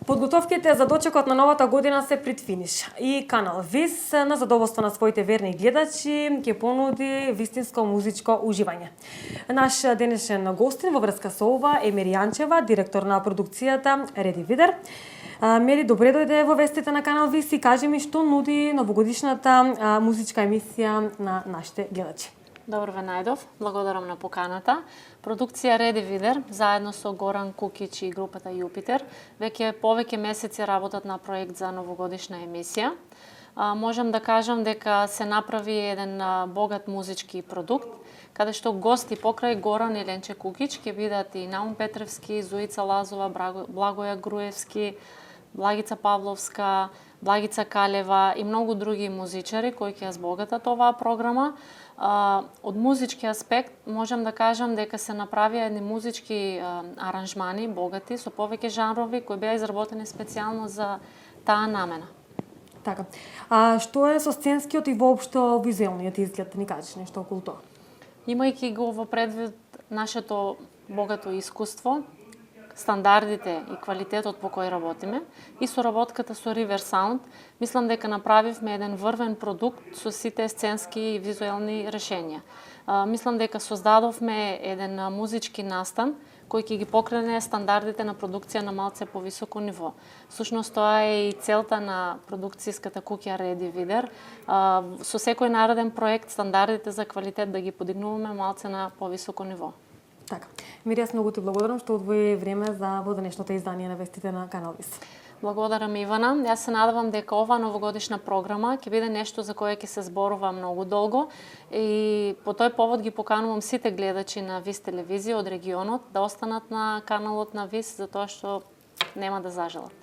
Подготовките за дочекот на новата година се пред финиш и канал ВИС на задоволство на своите верни гледачи ќе понуди вистинско музичко уживање. Наш денешен гостин во врска со ова е Мери Јанчева, директор на продукцијата Реди Видер. Мери, добре дојде во вестите на канал ВИС и кажи ми што нуди новогодишната музичка емисија на нашите гледачи. Добро ве најдов, благодарам на поканата. Продукција Реди Видер, заедно со Горан Кукич и групата Јупитер, веќе повеќе месеци работат на проект за новогодишна емисија. Можам да кажам дека се направи еден богат музички продукт, каде што гости покрај Горан и Ленче Кукич ќе бидат и Наум Петревски, Зуица Лазова, Благоја Груевски, Благица Павловска, Благица Калева и многу други музичари кои ќе ја збогатат оваа програма. Од музички аспект можам да кажам дека се направија едни музички аранжмани богати со повеќе жанрови кои беа изработени специјално за таа намена. Така. Што е со сценскиот и воопшто визуелниот изглед, да ни кажеш нешто околу тоа? Имајќи го во предвид нашето богато искуство, стандардите и квалитетот по кој работиме и соработката со River Sound, мислам дека направивме еден врвен продукт со сите сценски и визуелни решенија. Мислам дека создадовме еден музички настан кој ќе ги покрене стандардите на продукција на малце повисоко ниво. Всушност тоа е и целта на продукцијската куќа Реди Видер. Со секој нареден проект стандардите за квалитет да ги подигнуваме малце на повисоко ниво. Така. Мири, јас многу ти благодарам што одвои време за во денешното издание на вестите на канал ВИС. Благодарам, Ивана. Јас се надевам дека оваа новогодишна програма ќе биде нешто за кое ќе се зборува многу долго и по тој повод ги поканувам сите гледачи на ВИС телевизија од регионот да останат на каналот на ВИС затоа што нема да зажалат.